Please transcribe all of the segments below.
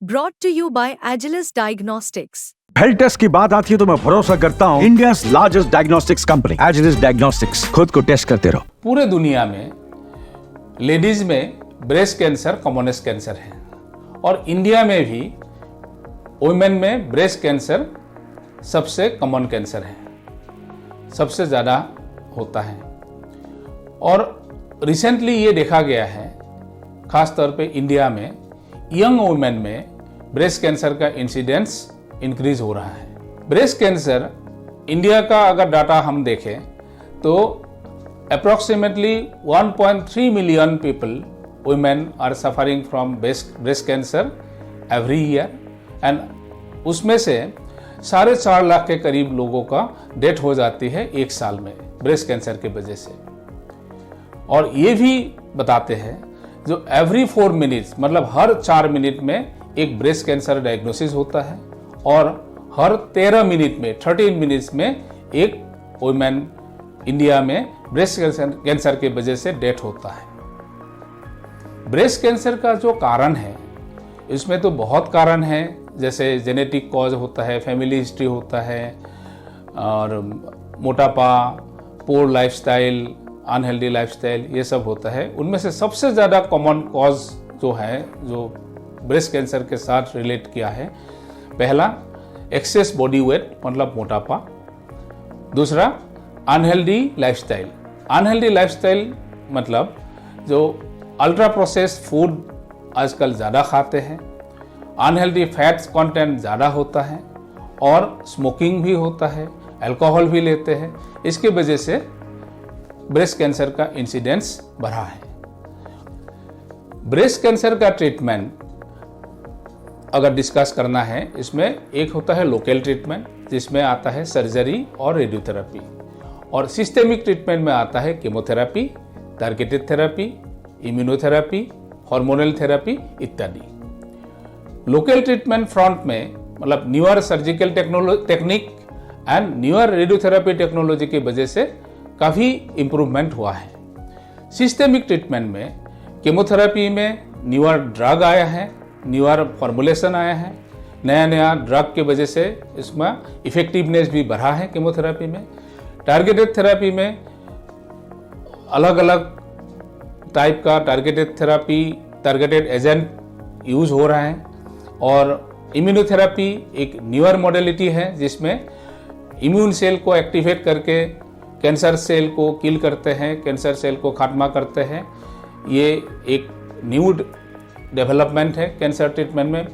Brought to you by Agilus Diagnostics. Health test की बात आती है तो मैं भरोसा करता हूँ India largest diagnostics company Agilus diagnostics. खुद को टेस्ट करते रहो। पूरे दुनिया में लेडीज में ब्रेस्ट कैंसर कॉमनेस्ट कैंसर है और इंडिया में भी वुमेन में ब्रेस्ट कैंसर सबसे कॉमन कैंसर है, सबसे ज़्यादा होता है। और रिसेंटली ये देखा गया है खास तौर पे इंडिया में यंग वुमेन में ब्रेस्ट कैंसर का इंसिडेंस इंक्रीज हो रहा है। ब्रेस्ट कैंसर इंडिया का अगर डाटा हम देखें तो approximately 1.3 million people women are suffering from breast cancer every year and उसमें से 4.5 लाख के करीब लोगों का डेथ हो जाती है एक साल में ब्रेस्ट कैंसर की वजह से। और ये भी बताते हैं जो एवरी 4 मिनट्स मतलब हर 4 मिनट में एक ब्रेस्ट कैंसर डायग्नोसिस होता है और हर 13 मिनट में 13 मिनट्स में एक वुमेन इंडिया में ब्रेस्ट कैंसर की वजह से डेथ होता है। ब्रेस्ट कैंसर का जो कारण है इसमें तो बहुत कारण है, जैसे जेनेटिक कॉज होता है, फैमिली हिस्ट्री होता है और मोटापा, पोर लाइफस्टाइल, अनहेल्दी लाइफस्टाइल, ये सब होता है। उनमें से सबसे ज़्यादा कॉमन कॉज जो है जो ब्रेस्ट कैंसर के साथ रिलेट किया है, पहला एक्सेस बॉडी वेट मतलब मोटापा, दूसरा अनहेल्दी लाइफस्टाइल। अनहेल्दी लाइफस्टाइल मतलब जो अल्ट्रा प्रोसेस्ड फूड आजकल ज़्यादा खाते हैं, अनहेल्दी फैट्स कंटेंट ज़्यादा होता है और स्मोकिंग भी होता है, अल्कोहल भी लेते हैं। इसके वजह से ब्रेस्ट कैंसर का इंसिडेंस बढ़ा है। ब्रेस्ट कैंसर का ट्रीटमेंट अगर डिस्कस करना है, इसमें एक होता है लोकल ट्रीटमेंट जिसमें आता है सर्जरी और रेडियोथेरेपी, और सिस्टेमिक ट्रीटमेंट में आता है chemotherapy, targeted therapy, immunotherapy, hormonal therapy इत्यादि। लोकल ट्रीटमेंट फ्रंट में मतलब newer surgical technique and newer radiotherapy technology की वजह से काफ़ी इम्प्रूवमेंट हुआ है। सिस्टेमिक ट्रीटमेंट में केमोथेरेपी में न्यूअर ड्रग आया है, न्यूअर फॉर्मुलेशन आया है, नया ड्रग की वजह से इसमें इफेक्टिवनेस भी बढ़ा है केमोथेरेपी में। टारगेटेड थेरेपी में अलग अलग टाइप का टारगेटेड एजेंट यूज हो रहा है और इम्यूनोथेरेपी एक न्यूअर मॉडलिटी है जिसमें इम्यून सेल को एक्टिवेट करके कैंसर सेल को किल करते हैं, कैंसर सेल को खात्मा करते हैं। ये एक न्यू डेवलपमेंट है कैंसर ट्रीटमेंट में।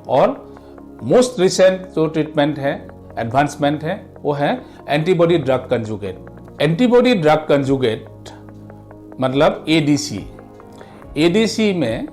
और मोस्ट रिसेंट जो ट्रीटमेंट है, एडवांसमेंट है, वो है antibody drug conjugate. Antibody drug conjugate मतलब एडीसी। एडीसी में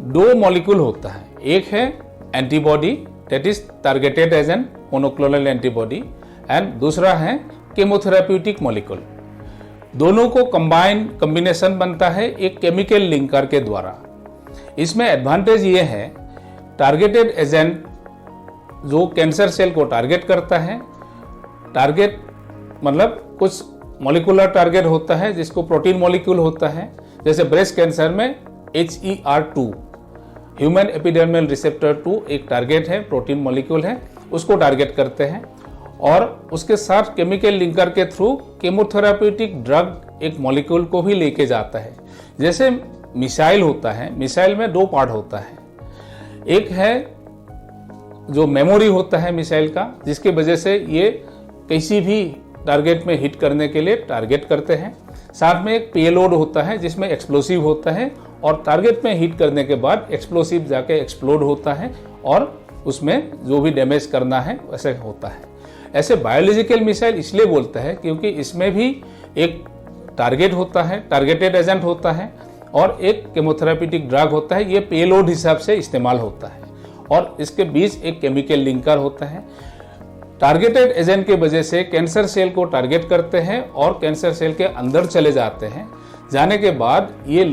2 मॉलिक्यूल होता है, एक है antibody that is targeted agent monoclonal antibody and दूसरा है केमोथेरेप्यूटिक मॉलिक्यूल। दोनों को कॉम्बिनेशन बनता है एक केमिकल लिंकर के द्वारा। इसमें एडवांटेज ये है, टारगेटेड एजेंट जो कैंसर सेल को टारगेट करता है, टारगेट मतलब कुछ मॉलिकुलर टारगेट होता है जिसको प्रोटीन मॉलिक्यूल होता है, जैसे ब्रेस्ट कैंसर में HER2 ह्यूमन एपिडर्मल रिसेप्टर 2 एक टारगेट है, प्रोटीन मॉलिक्यूल है, उसको टारगेट करते हैं और उसके साथ केमिकल लिंकर के थ्रू केमोथेरेप्यूटिक ड्रग एक मॉलिक्यूल को भी लेके जाता है। जैसे मिसाइल होता है, मिसाइल में 2 पार्ट होता है, एक है जो मेमोरी होता है मिसाइल का जिसकी वजह से ये किसी भी टारगेट में हिट करने के लिए टारगेट करते हैं, साथ में एक पेलोड होता है जिसमें एक्सप्लोसिव होता है और टारगेट में हिट करने के बाद एक्सप्लोसिव जाके एक्सप्लोड होता है और उसमें जो भी डैमेज करना है वैसे होता है। ऐसे बायोलॉजिकल मिसाइल इसलिए बोलते हैं क्योंकि इसमें भी एक टारगेट होता है, टारगेटेड एजेंट होता है और एक केमोथेरेप्यूटिक ड्रग होता है। ये पेलोड हिसाब से इस्तेमाल होता है और इसके बीच एक केमिकल लिंकर होता है। टारगेटेड एजेंट की वजह से कैंसर सेल को टारगेट करते हैं और कैंसर सेल के अंदर चले जाते हैं। जाने के बाद ये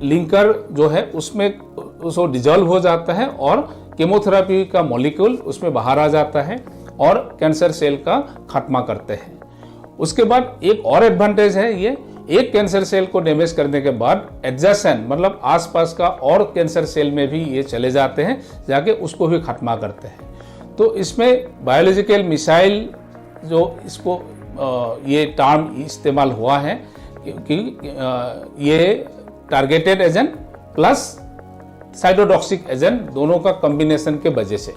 लिंकर जो है उसमें उसको डिजॉल्व हो जाता है और केमोथेरेपी का मॉलिक्यूल उसमें बाहर आ जाता है और कैंसर सेल का खात्मा करते हैं। उसके बाद एक और एडवांटेज है, एक कैंसर सेल को डैमेज करने के बाद एडजेसेंट मतलब आसपास का और कैंसर सेल में भी ये चले जाते हैं, जाके उसको भी खत्मा करते हैं। तो इसमें बायोलॉजिकल मिसाइल जो इसको ये टर्म इस्तेमाल हुआ है कि ये targeted agent plus cytotoxic agent दोनों का कॉम्बिनेशन के वजह से।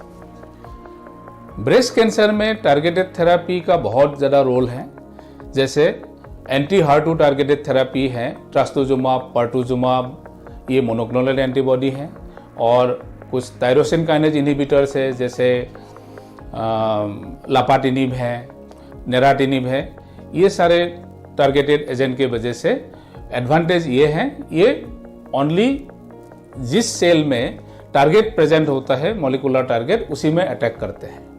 ब्रेस्ट कैंसर में टारगेटेड थेरेपी का बहुत ज़्यादा रोल है, जैसे एंटी HER2 टारगेटेड थेरेपी है, ट्रस्टुजुमाब, पर्टुजुमाब, ये मोनोक्लोनल एंटीबॉडी हैं, और कुछ टायरोसिन काइनेज इनहिबिटर्स है, जैसे लापाटिनिब है, नेराटिनिब है। ये सारे टारगेटेड एजेंट के वजह से एडवांटेज ये है, ये ओनली जिस सेल में टारगेट प्रेजेंट होता है, मॉलिक्यूलर टारगेट, उसी में अटैक करते हैं,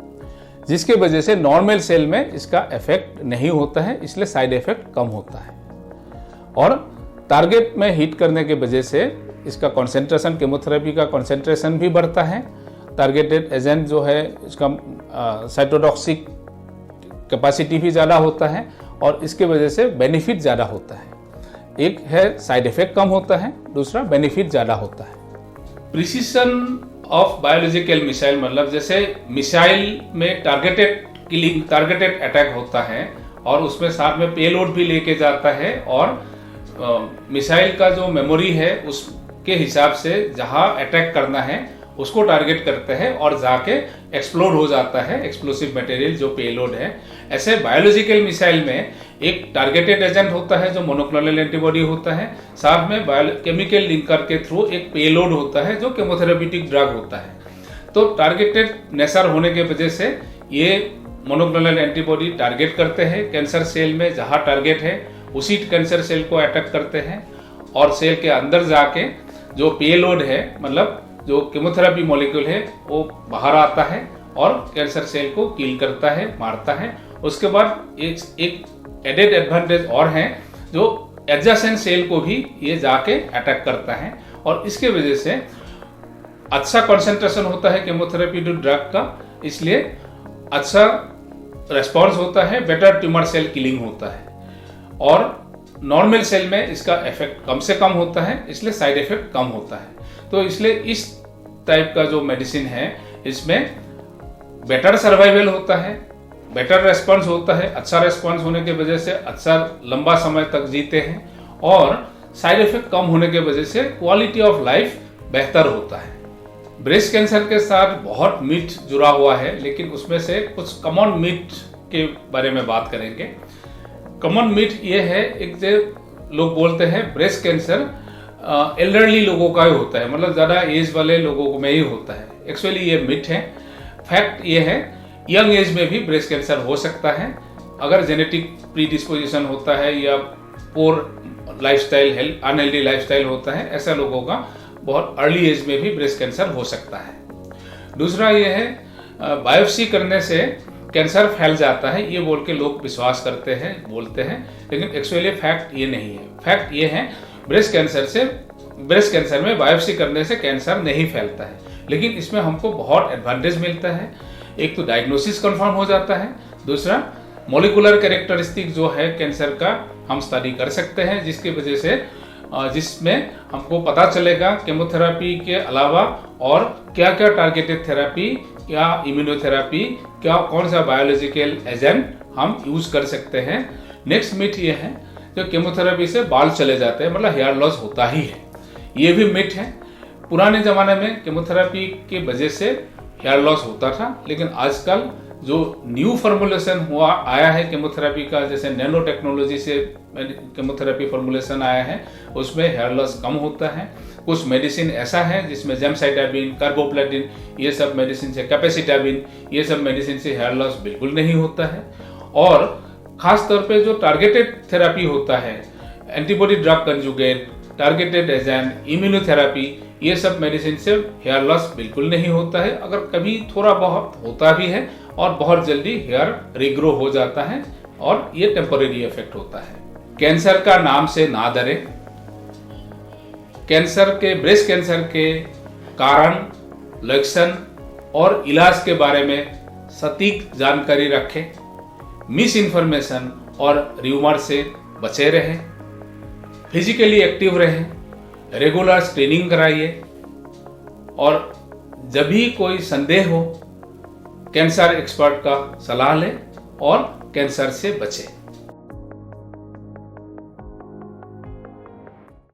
जिसके वजह से नॉर्मल सेल में इसका इफेक्ट नहीं होता है, इसलिए साइड इफेक्ट कम होता है। और टारगेट में हिट करने के वजह से इसका कंसंट्रेशन, केमोथेरेपी का कंसंट्रेशन भी बढ़ता है। टारगेटेड एजेंट जो है इसका साइटोटॉक्सिक कैपेसिटी भी ज़्यादा होता है, और इसके वजह से बेनिफिट ज़्यादा होता है। एक है साइड इफेक्ट कम होता है, दूसरा बेनिफिट ज़्यादा होता है। प्रिसिशन ऑफ बायोलॉजिकल मिसाइल मतलब जैसे मिसाइल में टारगेटेड किलिंग, टारगेटेड अटैक होता है, और उसमें साथ में पेलोड भी लेके जाता है, और मिसाइल का जो मेमोरी है उसके हिसाब से जहाँ अटैक करना है उसको टारगेट करते हैं और जाके एक्सप्लोड हो जाता है एक्सप्लोसिव मटेरियल जो पेलोड है। ऐसे बायोलॉजिकल मिसाइल में एक टारगेटेड एजेंट होता है जो मोनोक्लोनल एंटीबॉडी होता है, साथ में केमिकल लिंकर के थ्रू एक पेलोड होता है जो केमोथेरेप्यूटिक ड्रग होता है। तो टारगेटेड नेचर होने के वजह से ये मोनोक्लोनल एंटीबॉडी टारगेट करते हैं कैंसर सेल में, जहाँ टारगेट है उसी कैंसर सेल को अटैक करते हैं, और सेल के अंदर जाके जो पेलोड है मतलब जो केमोथेरेपी मॉलिक्यूल है वो बाहर आता है और कैंसर सेल को किल करता है, मारता है। उसके बाद एक एडेड एडवांटेज और है, जो एडजेसेंट सेल को भी ये जाके अटैक करता है, और इसके वजह से अच्छा कंसंट्रेशन होता है केमोथेरेपी ड्रग का, इसलिए अच्छा रेस्पॉन्स होता है, बेटर ट्यूमर सेल किलिंग होता है, और नॉर्मल सेल में इसका इफेक्ट कम से कम होता है, इसलिए साइड इफेक्ट कम होता है। तो इसलिए इस टाइप का जो मेडिसिन है इसमें बेटर सर्वाइवल होता है, बेटर रेस्पॉन्स होता है, अच्छा रेस्पॉन्स होने की वजह से अच्छा लंबा समय तक जीते हैं, और साइड इफेक्ट कम होने की वजह से क्वालिटी ऑफ लाइफ बेहतर होता है। ब्रेस्ट कैंसर के साथ बहुत मिथ जुड़ा हुआ है, लेकिन उसमें से कुछ कॉमन मिथ के बारे में बात करेंगे। कॉमन मिथ ये है, एक जो लोग बोलते हैं ब्रेस्ट कैंसर एल्डरली लोगों का ही होता है, मतलब ज़्यादा एज वाले लोगों में ही होता है। एक्चुअली ये मिथ है। फैक्ट ये है, यंग एज में भी ब्रेस्ट कैंसर हो सकता है, अगर जेनेटिक प्रीडिस्पोजिशन होता है या पोर लाइफस्टाइल, अनहेल्दी लाइफस्टाइल होता है, ऐसा लोगों का बहुत अर्ली एज में भी ब्रेस्ट कैंसर हो सकता है। दूसरा ये है, बायोप्सी करने से कैंसर फैल जाता है, ये बोल के लोग विश्वास करते हैं, बोलते हैं, लेकिन एक्चुअली फैक्ट ये नहीं है। फैक्ट ये है, ब्रेस्ट कैंसर में बायोप्सी करने से कैंसर नहीं फैलता है, लेकिन इसमें हमको बहुत एडवांटेज मिलता है। एक तो डायग्नोसिस कंफर्म हो जाता है, दूसरा मॉलिक्यूलर कैरेक्टरिस्टिक जो है कैंसर का हम स्टडी कर सकते हैं, जिसकी वजह से जिसमें हमको पता चलेगा केमोथेरेपी के अलावा और क्या क्या टारगेटेड थेरेपी, क्या इम्यूनोथेरेपी, क्या कौन सा बायोलॉजिकल एजेंट हम यूज कर सकते हैं। नेक्स्ट मिथ ये है, जो केमोथेरेपी से बाल चले जाते हैं, मतलब हेयर लॉस होता ही है, ये भी मिथ है। पुराने ज़माने में केमोथेरेपी के वजह से हेयर लॉस होता था, लेकिन आजकल जो न्यू फॉर्मुलेशन आया है केमोथेरेपी का, जैसे नैनो टेक्नोलॉजी से केमोथेरेपी फॉर्मुलेशन आया है, उसमें हेयर लॉस कम होता है। कुछ मेडिसिन ऐसा है जिसमें जेमसाइटाबिन, कार्बोप्लेटिन, ये सब मेडिसिन से, कैपेसिटाबिन, ये सब मेडिसिन से हेयर लॉस बिल्कुल नहीं होता है। और खास तौर पे जो टारगेटेड थेरेपी होता है, antibody drug conjugate, targeted agent, immunotherapy, ये सब मेडिसिन से हेयर लॉस बिल्कुल नहीं होता है। अगर कभी थोड़ा बहुत होता भी है और बहुत जल्दी हेयर रिग्रो हो जाता है, और ये टेम्परेरी इफेक्ट होता है। कैंसर का नाम से ना डरे। ब्रेस्ट कैंसर के कारण, लक्षण और इलाज के बारे में सटीक जानकारी रखें। मिस इन्फॉर्मेशन और र्यूमर से बचे रहें। फिजिकली एक्टिव रहें, रेगुलर स्क्रीनिंग कराइए और जब भी कोई संदेह हो कैंसर एक्सपर्ट का सलाह लें और कैंसर से बचें।